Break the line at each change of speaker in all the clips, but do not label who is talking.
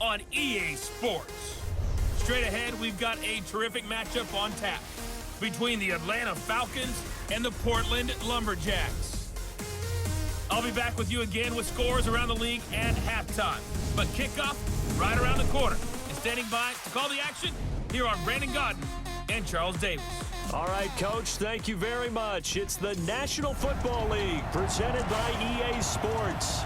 on EA Sports. Straight ahead, we've got a terrific matchup on tap between the Atlanta Falcons and the Portland Lumberjacks. I'll be back with you again with scores around the league at halftime. But kickoff right around the corner. And standing by to call the action, here are Brandon Godden and Charles Davis.
All right, Coach, thank you very much. It's the National Football League presented by EA Sports.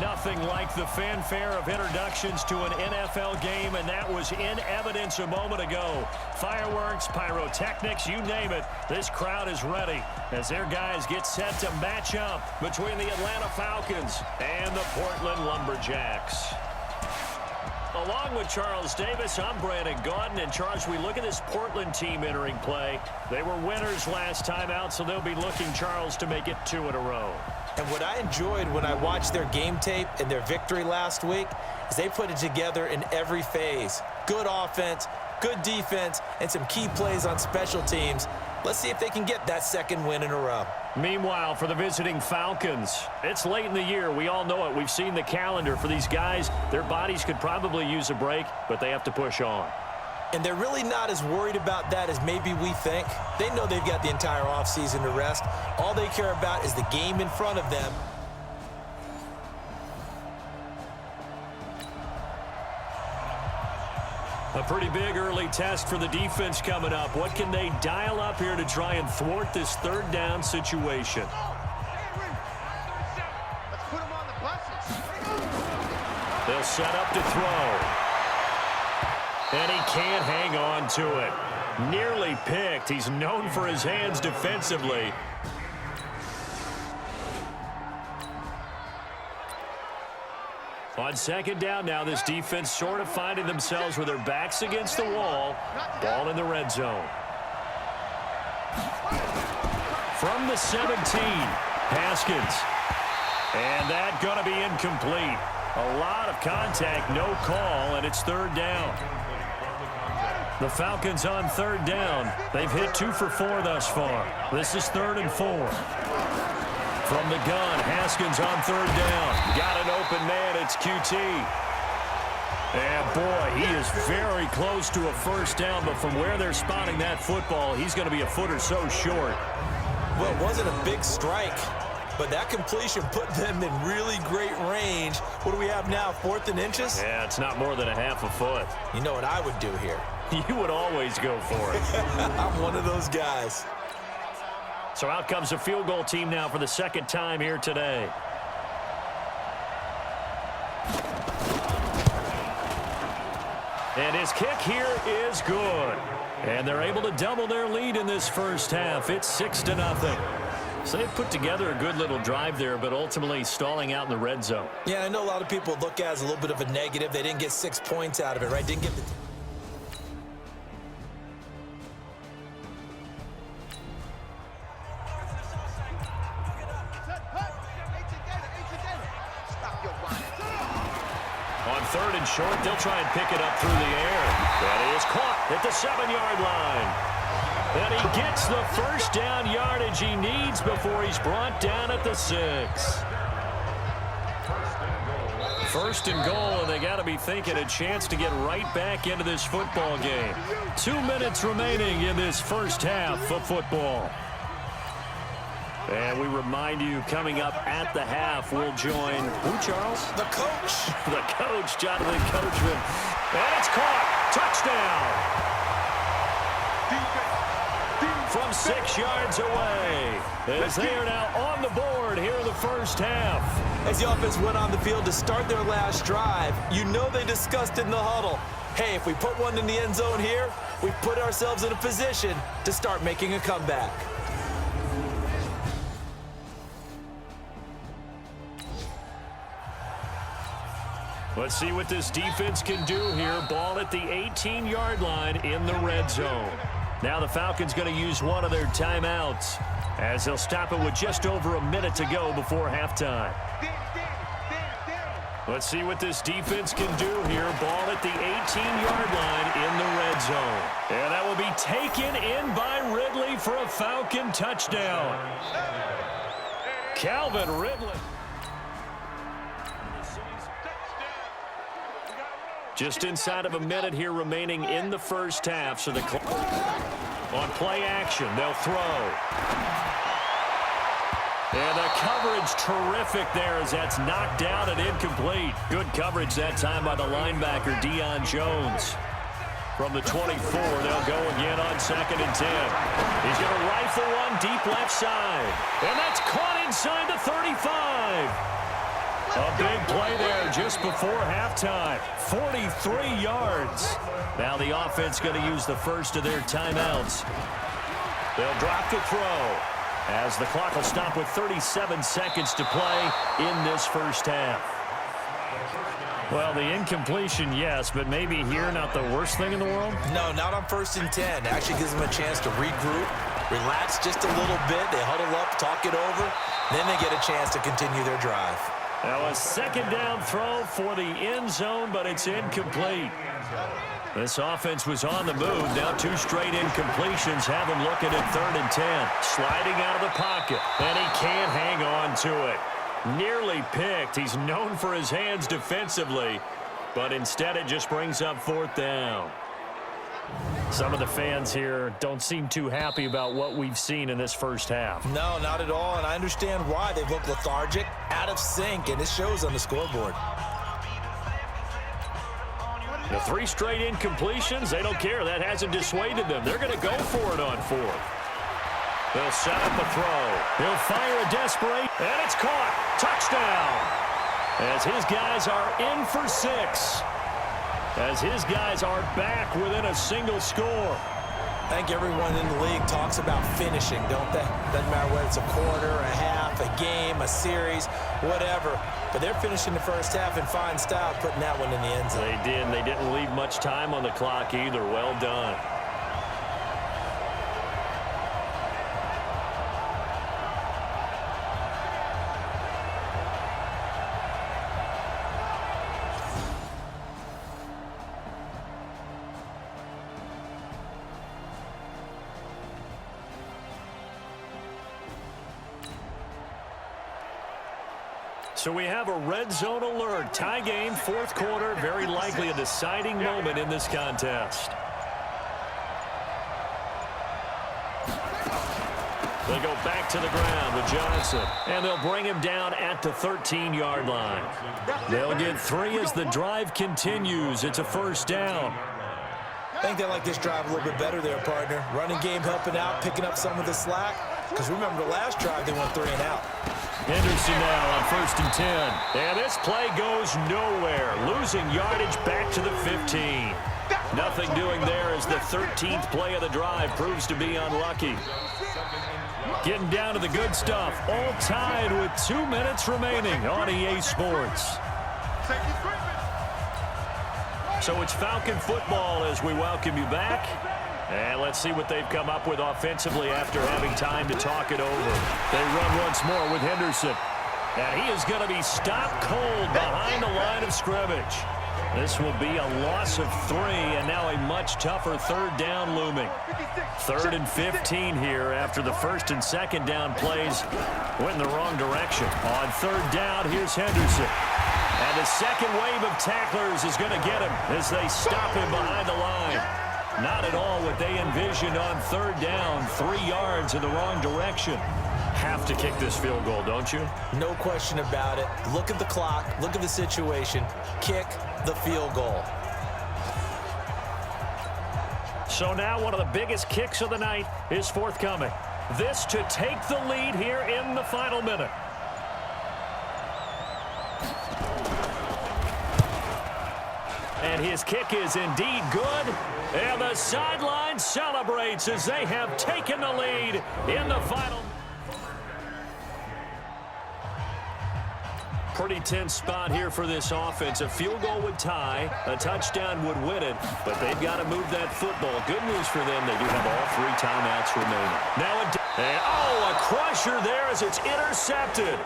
Nothing like the fanfare of introductions to an NFL game, and that was in evidence a moment ago. Fireworks, pyrotechnics, you name it. This crowd is ready as their guys get set to match up between the Atlanta Falcons and the Portland Lumberjacks. Along with Charles Davis, I'm Brandon Godden. And Charles, we look at this Portland team entering play. They were winners last time out, so they'll be looking, Charles, to make it 2 in a row.
And what I enjoyed when I watched their game tape and their victory last week is they put it together in every phase. Good offense, good defense, and some key plays on special teams. Let's see if they can get that second win in a row.
Meanwhile, for the visiting Falcons, it's late in the year. We all know it. We've seen the calendar for these guys. Their bodies could probably use a break, but they have to push on.
And they're really not as worried about that as maybe we think. They know they've got the entire offseason to rest. All they care about is the game in front of them.
A pretty big early test for the defense coming up. What can they dial up here to try and thwart this third down situation? They'll set up to throw. And he can't hang on to it. Nearly picked. He's known for his hands defensively. On second down now, this defense sort of finding themselves with their backs against the wall. Ball in the red zone. From the 17, Haskins. And that going to be incomplete. A lot of contact, no call, and it's third down. The Falcons on third down. They've hit 2 for 4 thus far. This is 3rd and 4. From the gun, Haskins on third down. Got an open man, it's QT. And boy, he is very close to a first down, but from where they're spotting that football, he's going to be a foot or so short.
Well, it wasn't a big strike, but that completion put them in really great range. What do we have now, 4th and inches?
Yeah, it's not more than a half a foot.
You know what I would do here?
You would always go for it.
I'm one of those guys.
So out comes a field goal team now for the second time here today. And his kick here is good. And they're able to double their lead in this first half. It's 6-0. So they've put together a good little drive there, but ultimately stalling out in the red zone.
Yeah, I know a lot of people look at it as a little bit of a negative. They didn't get 6 points out of it, right? Didn't get the...
On 3rd and short, they'll try and pick it up through the air. That is caught at the 7-yard line. And he gets the first down yardage he needs before he's brought down at the 6. First and goal, and they got to be thinking a chance to get right back into this football game. 2 minutes remaining in this first half of football. And we remind you, coming up at the half, we'll join who, Charles?
The coach.
The coach, Jonathan Coachman. And it's caught. Touchdown. From 6 yards away. As they are now on the board here in the first half.
As the offense went on the field to start their last drive, you know they discussed in the huddle, hey, if we put one in the end zone here, we put ourselves in a position to start making a comeback.
Let's see what this defense can do here. Ball at the 18-yard line in the red zone. Now the Falcons going to use one of their timeouts as they'll stop it with just over a minute to go before halftime. Let's see what this defense can do here. Ball at the 18-yard line in the red zone. And that will be taken in by Ridley for a Falcon touchdown. Calvin Ridley. Just inside of a minute here remaining in the first half. So the on play action, they'll throw. And the coverage terrific there as that's knocked down and incomplete. Good coverage that time by the linebacker, Deion Jones. From the 24, they'll go again on 2nd and 10. He's going to rifle one deep left side. And that's caught inside the 35. A big play there just before halftime. 43 yards. Now the offense going to use the first of their timeouts. They'll drop the throw as the clock will stop with 37 seconds to play in this first half. Well, the incompletion, yes, but maybe here not the worst thing in the world?
No, not on 1st and 10. Actually gives them a chance to regroup, relax just a little bit. They huddle up, talk it over. Then they get a chance to continue their drive.
Now a 2nd down throw for the end zone, but it's incomplete. This offense was on the move. Now 2 straight incompletions have him looking at 3rd and 10. Sliding out of the pocket, and he can't hang on to it. Nearly picked. He's known for his hands defensively, but instead it just brings up 4th down. Some of the fans here don't seem too happy about what we've seen in this first half.
No, not at all, and I understand why. They've looked lethargic, out of sync, and it shows on the scoreboard.
The 3 straight incompletions, they don't care. That hasn't dissuaded them. They're going to go for it on 4th. They'll set up a throw. He'll fire a desperate, and it's caught. Touchdown. As his guys are in for 6. As his guys are back within a single score.
I think everyone in the league talks about finishing, don't they? Doesn't matter whether it's a quarter, a half, a game, a series, whatever. But they're finishing the first half in fine style, putting that one in the end zone.
They did, and they didn't leave much time on the clock either. Well done. So we have a red zone alert. Tie game, 4th quarter. Very likely a deciding moment in this contest. They go back to the ground with Johnson. And they'll bring him down at the 13-yard line. They'll get 3 as the drive continues. It's a 1st down.
I think they like this drive a little bit better there, partner. Running game helping out, picking up some of the slack. Because remember, the last drive, they went 3 and out.
Henderson now on 1st and 10. And this play goes nowhere. Losing yardage back to the 15. Nothing doing there as the 13th play of the drive proves to be unlucky. Getting down to the good stuff. All tied with 2 minutes remaining on EA Sports. So it's Falcon football as we welcome you back. And let's see what they've come up with offensively after having time to talk it over. They run once more with Henderson. And he is going to be stopped cold behind the line of scrimmage. This will be a loss of 3, and now a much tougher 3rd down looming. 3rd and 15 here after the 1st and 2nd down plays went in the wrong direction. On 3rd down, here's Henderson. And the second wave of tacklers is going to get him as they stop him behind the line. Not at all what they envisioned on 3rd down. 3 yards in the wrong direction. Have to kick this field goal, don't you?
No question about it. Look at the clock. Look at the situation. Kick the field goal.
So now one of the biggest kicks of the night is forthcoming. This to take the lead here in the final minute. And his kick is indeed good. And the sideline celebrates as they have taken the lead in the final. Pretty tense spot here for this offense. A field goal would tie, a touchdown would win it, but they've got to move that football. Good news for them, they do have all 3 timeouts remaining. Now, a crusher there as it's intercepted.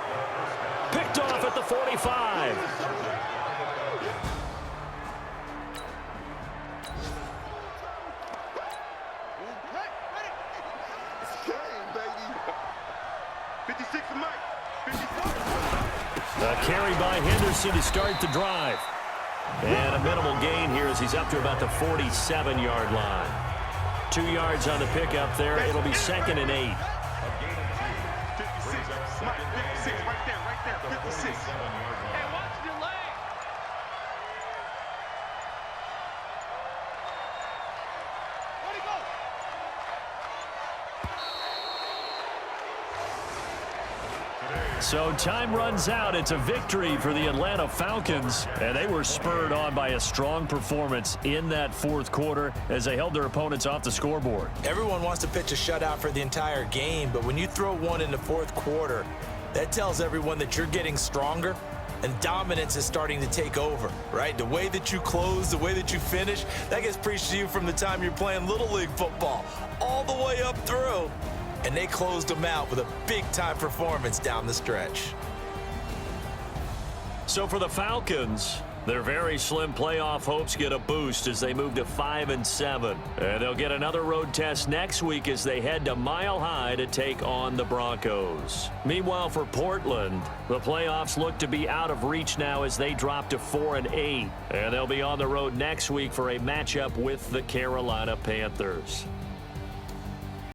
Picked off at the 45. A carry by Henderson to start the drive. And a minimal gain here as he's up to about the 47-yard line. 2 yards on the pickup there. It'll be 2nd and 8. So time runs out. It's a victory for the Atlanta Falcons, and they were spurred on by a strong performance in that fourth quarter as they held their opponents off the scoreboard.
Everyone wants to pitch a shutout for the entire game, but when you throw one in the fourth quarter, that tells everyone that you're getting stronger and dominance is starting to take over, right? The way that you close, the way that you finish, that gets preached to you from the time you're playing Little League football all the way up through. And they closed them out with a big-time performance down the stretch.
So for the Falcons, their very slim playoff hopes get a boost as they move to 5-7. And they'll get another road test next week as they head to Mile High to take on the Broncos. Meanwhile, for Portland, the playoffs look to be out of reach now as they drop to 4-8. And they'll be on the road next week for a matchup with the Carolina Panthers.